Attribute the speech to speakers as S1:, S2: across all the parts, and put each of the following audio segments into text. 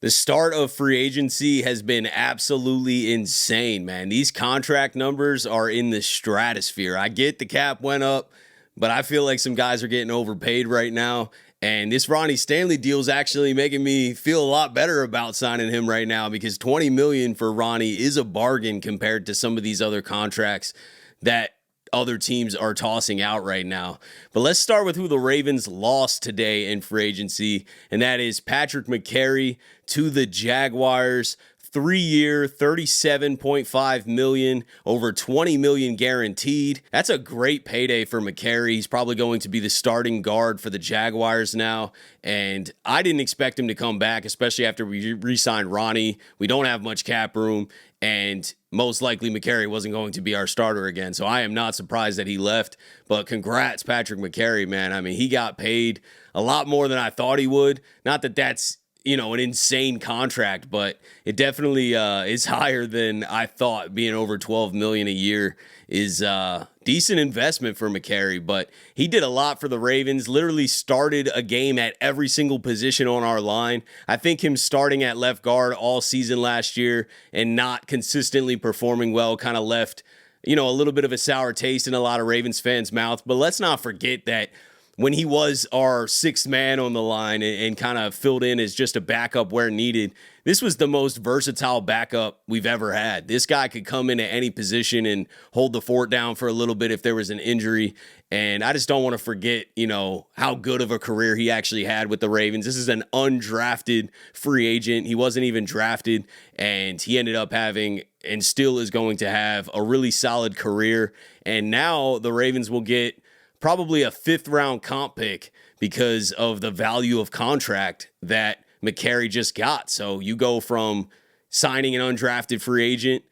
S1: The start of free agency has been absolutely insane, man. These contract numbers are in the stratosphere. I get the cap went up, but I feel like some guys are getting overpaid right now. And this Ronnie Stanley deal is actually making me feel a lot better about signing him right now because 20 million for Ronnie is a bargain compared to some of these other contracts that other teams are tossing out right now. But let's start with who the Ravens lost today in free agency, and that is Patrick Mekari to the Jaguars. 3-year, $37.5 million, over $20 million guaranteed. That's a great payday for Mekari. He's probably going to be the starting guard for the Jaguars now. And I didn't expect him to come back, especially after we re-signed Ronnie. We don't have much cap room, and most likely Mekari wasn't going to be our starter again. So I am not surprised that he left. But congrats, Patrick Mekari, man. I mean, he got paid a lot more than I thought he would. Not that that's an insane contract, but it definitely is higher than I thought. Being over 12 million a year is decent investment for Mekari, but he did a lot for the Ravens. Literally started a game at every single position on our line. I think him starting at left guard all season last year and not consistently performing well kind of left, a little bit of a sour taste in a lot of Ravens fans' mouth. But let's not forget that when he was our sixth man on the line and kind of filled in as just a backup where needed, this was the most versatile backup we've ever had. This guy could come into any position and hold the fort down for a little bit if there was an injury. And I just don't want to forget, how good of a career he actually had with the Ravens. This is an undrafted free agent. He wasn't even drafted, and he ended up having and still is going to have a really solid career. And now the Ravens will get probably a 5th-round comp pick because of the value of contract that Mekari just got. So you go from signing an undrafted free agent,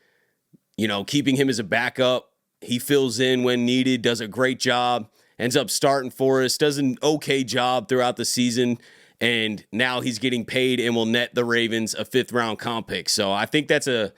S1: keeping him as a backup. He fills in when needed, does a great job, ends up starting for us, does an okay job throughout the season, and now he's getting paid and will net the Ravens a 5th-round comp pick. So I think that's a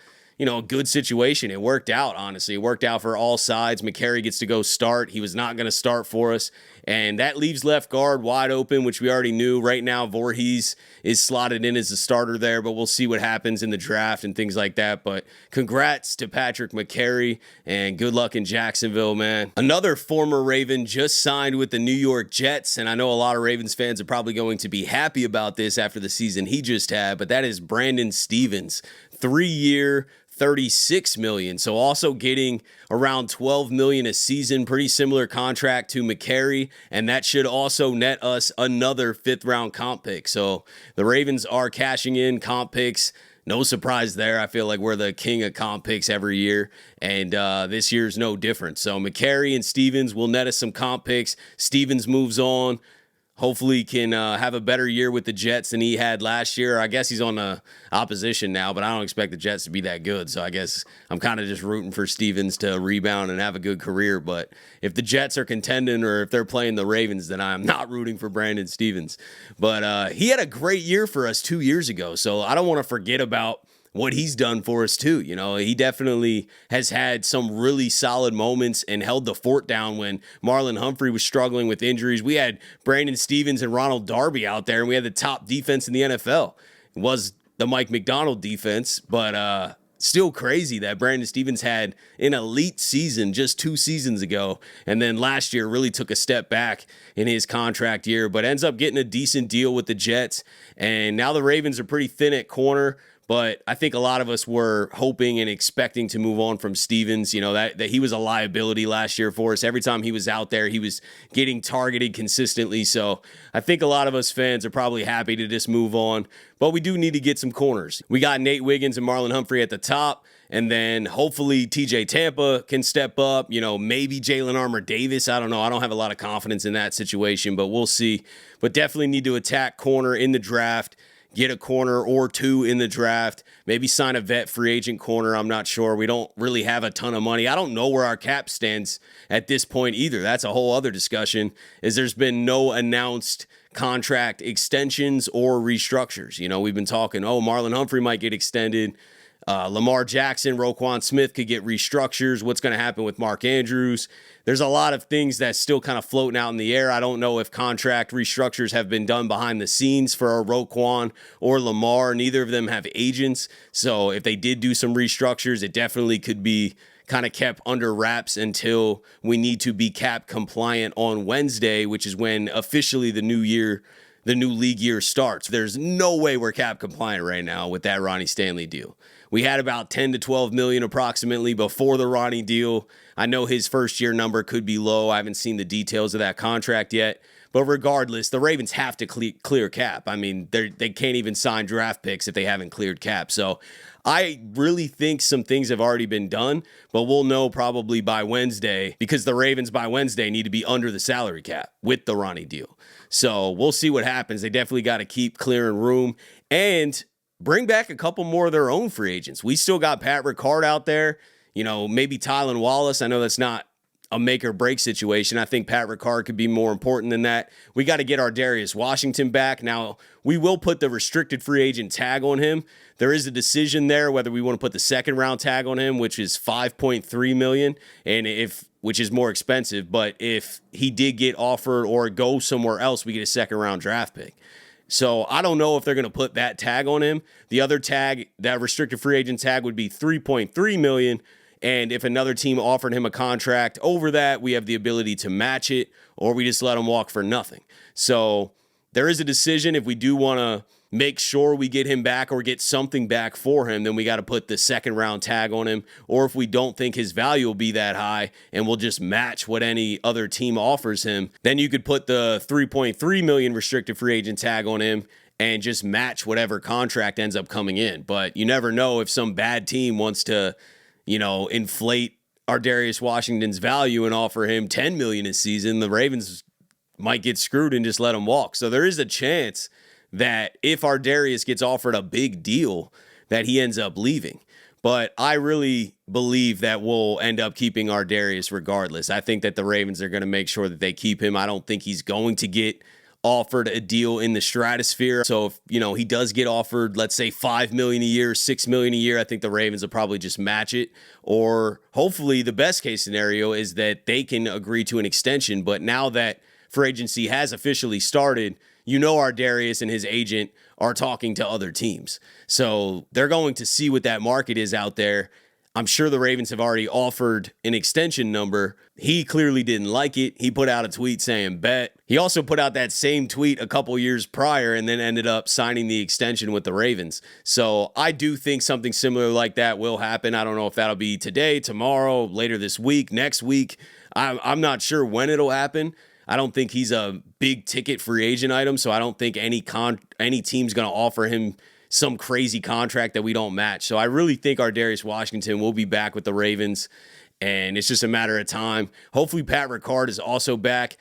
S1: good situation. It worked out, honestly. It worked out for all sides. Mekari gets to go start. He was not going to start for us. And that leaves left guard wide open, which we already knew. Right now, Voorhees is slotted in as the starter there, but we'll see what happens in the draft and things like that. But congrats to Patrick Mekari, and good luck in Jacksonville, man. Another former Raven just signed with the New York Jets, and I know a lot of Ravens fans are probably going to be happy about this after the season he just had, but that is Brandon Stephens. 3-year, $36 million. So also getting around $12 million a season, pretty similar contract to Mekari, and that should also net us another 5th-round comp pick. So the Ravens are cashing in comp picks. No surprise there. I feel like we're the king of comp picks every year, and this year's no different. So Mekari and Stephens will net us some comp picks. Stephens moves on. Hopefully can have a better year with the Jets than he had last year. I guess he's on the opposition now, but I don't expect the Jets to be that good. So I guess I'm kind of just rooting for Stephens to rebound and have a good career. But if the Jets are contending or if they're playing the Ravens, then I'm not rooting for Brandon Stephens. But he had a great year for us 2 years ago. So I don't want to forget about what he's done for us too. He definitely has had some really solid moments and held the fort down when Marlon Humphrey was struggling with injuries. We had Brandon Stephens and Ronald Darby out there, and we had the top defense in the NFL. It was the Mike McDonald defense, but still crazy that Brandon Stephens had an elite season just 2 seasons ago, and then last year really took a step back in his contract year, but ends up getting a decent deal with the Jets. And now the Ravens are pretty thin at corner. But I think a lot of us were hoping and expecting to move on from Stephens, that he was a liability last year for us. Every time he was out there, he was getting targeted consistently. So I think a lot of us fans are probably happy to just move on. But we do need to get some corners. We got Nate Wiggins and Marlon Humphrey at the top. And then hopefully TJ Tampa can step up, maybe Jalen Armour Davis. I don't know. I don't have a lot of confidence in that situation, but we'll see. But definitely need to attack corner in the draft. Get a corner or 2 in the draft, maybe sign a vet free agent corner. I'm not sure. We don't really have a ton of money. I don't know where our cap stands at this point either. That's a whole other discussion, is there's been no announced contract extensions or restructures. We've been talking, Marlon Humphrey might get extended. Lamar Jackson, Roquan Smith could get restructures. What's going to happen with Mark Andrews? There's a lot of things that's still kind of floating out in the air. I don't know if contract restructures have been done behind the scenes for Roquan or Lamar. Neither of them have agents. So if they did do some restructures, it definitely could be kind of kept under wraps until we need to be cap compliant on Wednesday, which is when officially the new league year starts. There's no way we're cap compliant right now with that Ronnie Stanley deal. We had about 10 to 12 million approximately before the Ronnie deal. I know his first year number could be low. I haven't seen the details of that contract yet. But regardless, the Ravens have to clear cap. I mean, they can't even sign draft picks if they haven't cleared cap. So I really think some things have already been done, but we'll know probably by Wednesday, because the Ravens by Wednesday need to be under the salary cap with the Ronnie deal. So we'll see what happens. They definitely got to keep clearing room and bring back a couple more of their own free agents. We still got Pat Ricard out there, maybe Tylan Wallace. I know that's not a make or break situation. I think Pat Ricard could be more important than that. We got to get our Darius Washington back. Now, we will put the restricted free agent tag on him. There is a decision there whether we want to put the second round tag on him, which is $5.3 million, which is more expensive. But if he did get offered or go somewhere else, we get a second round draft pick. So I don't know if they're going to put that tag on him. The other tag, that restricted free agent tag, would be $3.3 million. And if another team offered him a contract over that, we have the ability to match it, or we just let him walk for nothing. So there is a decision. If we do want to make sure we get him back or get something back for him, then we got to put the second round tag on him. Or if we don't think his value will be that high and we'll just match what any other team offers him, then you could put the $3.3 million restricted free agent tag on him and just match whatever contract ends up coming in. But you never know if some bad team wants to inflate our Darius Washington's value and offer him $10 million a season. The Ravens might get screwed and just let him walk. So there is a chance that if our Darius gets offered a big deal, that he ends up leaving. But I really believe that we'll end up keeping our Darius regardless. I think that the Ravens are going to make sure that they keep him. I don't think he's going to get offered a deal in the stratosphere. So if, he does get offered, let's say $5 million a year, $6 million a year, I think the Ravens will probably just match it. Or hopefully the best case scenario is that they can agree to an extension. But now that free agency has officially started, our Darius and his agent are talking to other teams. So they're going to see what that market is out there. I'm sure the Ravens have already offered an extension number. He clearly didn't like it. He put out a tweet saying bet. He also put out that same tweet a couple years prior and then ended up signing the extension with the Ravens. So I do think something similar like that will happen. I don't know if that'll be today, tomorrow, later this week, next week. I'm not sure when it'll happen. I don't think he's a big ticket free agent item, so I don't think any team's going to offer him some crazy contract that we don't match. So I really think our Darius Washington will be back with the Ravens, and it's just a matter of time. Hopefully Pat Ricard is also back.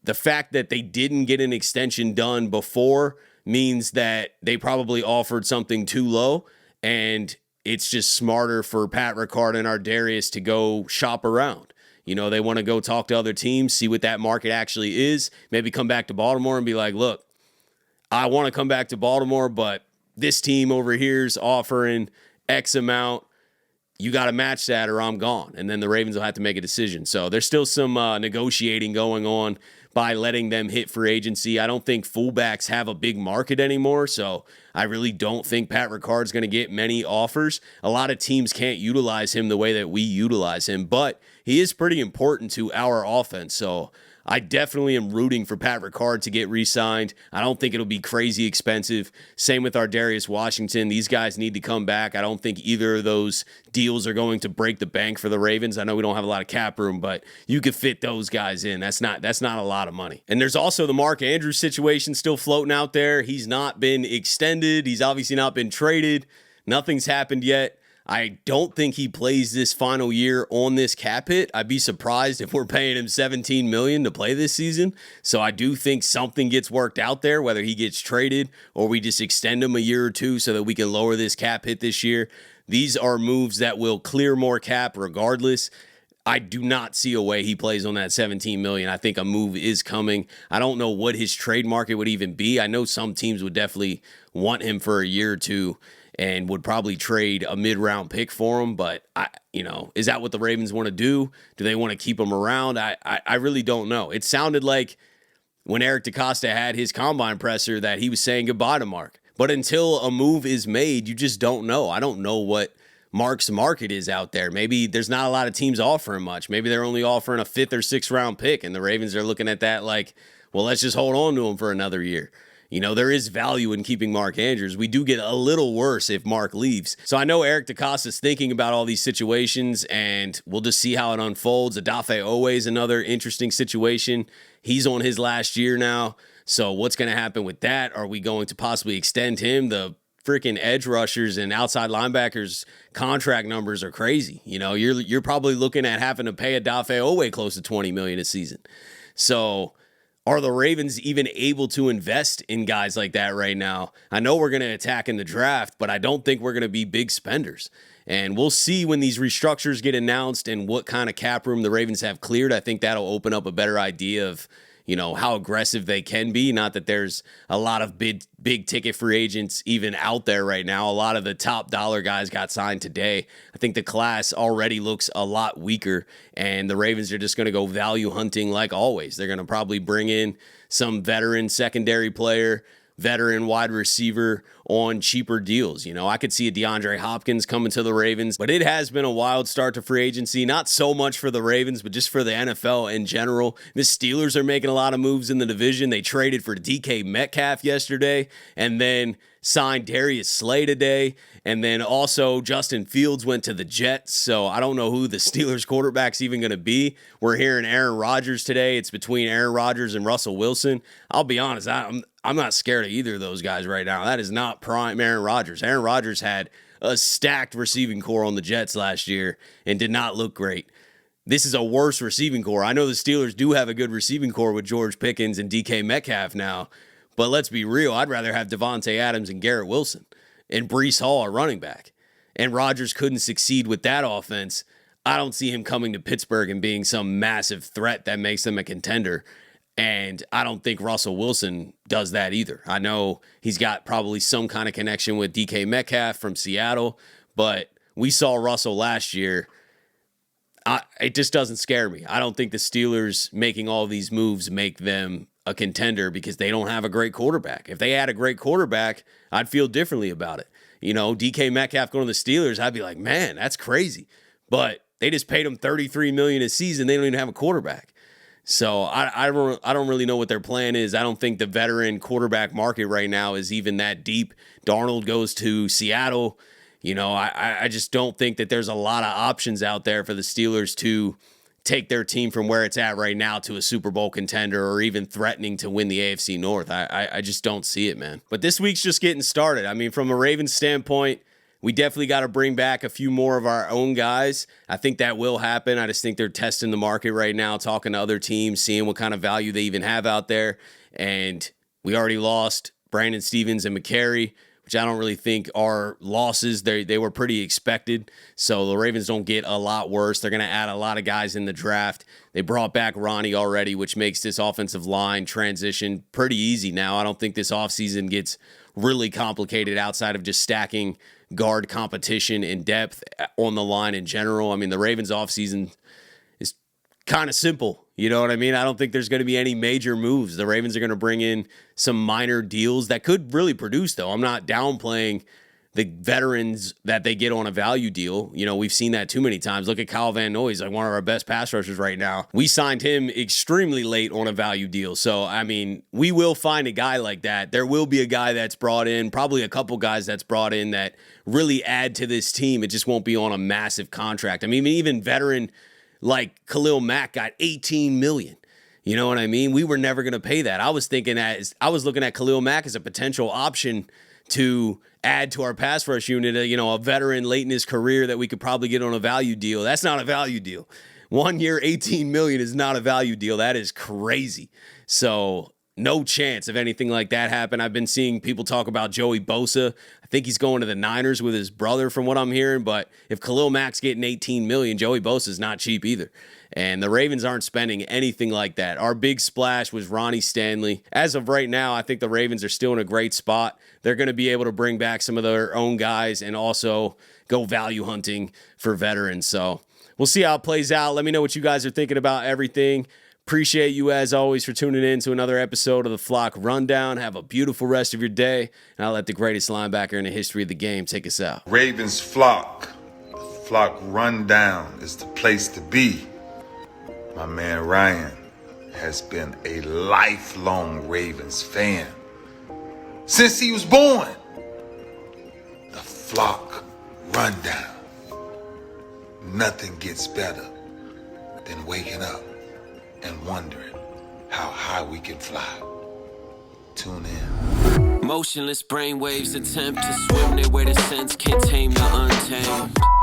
S1: The fact that they didn't get an extension done before means that they probably offered something too low, and it's just smarter for Pat Ricard and our Darius to go shop around. They want to go talk to other teams, see what that market actually is, maybe come back to Baltimore and be like, look, I want to come back to Baltimore, but this team over here is offering X amount. You got to match that or I'm gone. And then the Ravens will have to make a decision. So there's still some negotiating going on by letting them hit free agency. I don't think fullbacks have a big market anymore. So I really don't think Pat Ricard's going to get many offers. A lot of teams can't utilize him the way that we utilize him, but he is pretty important to our offense. So I definitely am rooting for Pat Ricard to get re-signed. I don't think it'll be crazy expensive. Same with our Darius Washington. These guys need to come back. I don't think either of those deals are going to break the bank for the Ravens. I know we don't have a lot of cap room, but you could fit those guys in. That's not a lot of money. And there's also the Mark Andrews situation still floating out there. He's not been extended. He's obviously not been traded. Nothing's happened yet. I don't think he plays this final year on this cap hit. I'd be surprised if we're paying him $17 million to play this season. So I do think something gets worked out there, whether he gets traded or we just extend him a year or two so that we can lower this cap hit this year. These are moves that will clear more cap regardless. I do not see a way he plays on that $17 million. I think a move is coming. I don't know what his trade market would even be. I know some teams would definitely want him for a year or two. and would probably trade a mid-round pick for him. But is that what the Ravens want to do? Do they want to keep him around? I really don't know. It sounded like when Eric DeCosta had his combine presser that he was saying goodbye to Mark. But until a move is made, you just don't know. I don't know what Mark's market is out there. Maybe there's not a lot of teams offering much. Maybe they're only offering a 5th or 6th round pick, and the Ravens are looking at that like, well, let's just hold on to him for another year. There is value in keeping Mark Andrews. We do get a little worse if Mark leaves. So I know Eric DeCosta's thinking about all these situations, and we'll just see how it unfolds. Odafe Oweh is another interesting situation. He's on his last year now. So what's going to happen with that? Are we going to possibly extend him? The freaking edge rushers and outside linebackers contract numbers are crazy. You're probably looking at having to pay Odafe Oweh close to $20 million a season. So are the Ravens even able to invest in guys like that right now? I know we're going to attack in the draft, but I don't think we're going to be big spenders. And we'll see when these restructures get announced and what kind of cap room the Ravens have cleared. I think that'll open up a better idea of how aggressive they can be. Not that there's a lot of big ticket free agents even out there right now. A lot of the top dollar guys got signed today. I think the class already looks a lot weaker, and the Ravens are just going to go value hunting like always. They're going to probably bring in some veteran secondary player, veteran wide receiver on cheaper deals. I could see a DeAndre Hopkins coming to the Ravens, but it has been a wild start to free agency, not so much for the Ravens, but just for the NFL in general. The Steelers are making a lot of moves in the division. They traded for DK Metcalf yesterday and then signed Darius Slay today. And then also Justin Fields went to the Jets. So I don't know who the Steelers quarterback's even going to be. We're hearing Aaron Rodgers today. It's between Aaron Rodgers and Russell Wilson. I'll be honest, I'm not scared of either of those guys right now. That is not prime Aaron Rodgers. Aaron Rodgers had a stacked receiving core on the Jets last year and did not look great. This is a worse receiving core. I know the Steelers do have a good receiving core with George Pickens and DK Metcalf now, but let's be real. I'd rather have Devontae Adams and Garrett Wilson and Breece Hall at running back. And Rodgers couldn't succeed with that offense. I don't see him coming to Pittsburgh and being some massive threat that makes them a contender. And I don't think Russell Wilson does that either. I know he's got probably some kind of connection with DK Metcalf from Seattle, but we saw Russell last year. It just doesn't scare me. I don't think the Steelers making all these moves make them a contender because they don't have a great quarterback. If they had a great quarterback, I'd feel differently about it. DK Metcalf going to the Steelers, I'd be like, man, that's crazy. But they just paid him $33 million a season. They don't even have a quarterback. So I don't really know what their plan is. I don't think the veteran quarterback market right now is even that deep. Darnold goes to Seattle. I just don't think that there's a lot of options out there for the Steelers to take their team from where it's at right now to a Super Bowl contender or even threatening to win the AFC North. I just don't see it, man. But this week's just getting started. I mean, from a Ravens standpoint, we definitely got to bring back a few more of our own guys. I think that will happen. I just think they're testing the market right now, talking to other teams, seeing what kind of value they even have out there. And we already lost Brandon Stevens and Mekari, which I don't really think are losses. They were pretty expected. So the Ravens don't get a lot worse. They're going to add a lot of guys in the draft. They brought back Ronnie already, which makes this offensive line transition pretty easy now. I don't think this offseason gets really complicated outside of just stacking guard competition and depth on the line in general. I mean, the Ravens offseason is kind of simple. You know what I mean? I don't think there's going to be any major moves. The Ravens are going to bring in some minor deals that could really produce, though. I'm not downplaying the veterans that they get on a value deal. We've seen that too many times. Look at Kyle Van Noy. He's like one of our best pass rushers right now. We signed him extremely late on a value deal. So, I mean, we will find a guy like that. There will be a guy that's brought in, probably a couple guys that's brought in that really add to this team. It just won't be on a massive contract. I mean, even veteran like Khalil Mack got $18 million. You know what I mean? We were never going to pay that. I was looking at Khalil Mack as a potential option to add to our pass rush unit, a veteran late in his career that we could probably get on a value deal. That's not a value deal. 1 year, $18 million is not a value deal. That is crazy. So no chance of anything like that happen. I've been seeing people talk about Joey Bosa. I think he's going to the Niners with his brother from what I'm hearing, but if Khalil Mack's getting $18 million, Joey Bosa's not cheap either. And the Ravens aren't spending anything like that. Our big splash was Ronnie Stanley. As of right now, I think the Ravens are still in a great spot. They're going to be able to bring back some of their own guys and also go value hunting for veterans. So we'll see how it plays out. Let me know what you guys are thinking about everything. Appreciate you, as always, for tuning in to another episode of the Flock Rundown. Have a beautiful rest of your day, and I'll let the greatest linebacker in the history of the game take us out.
S2: Ravens Flock. The Flock Rundown is the place to be. My man Ryan has been a lifelong Ravens fan since he was born. The Flock Rundown. Nothing gets better than waking up and wondering how high we can fly. Tune in.
S3: Motionless brainwaves attempt to swim their way to sense, can't tame the untamed.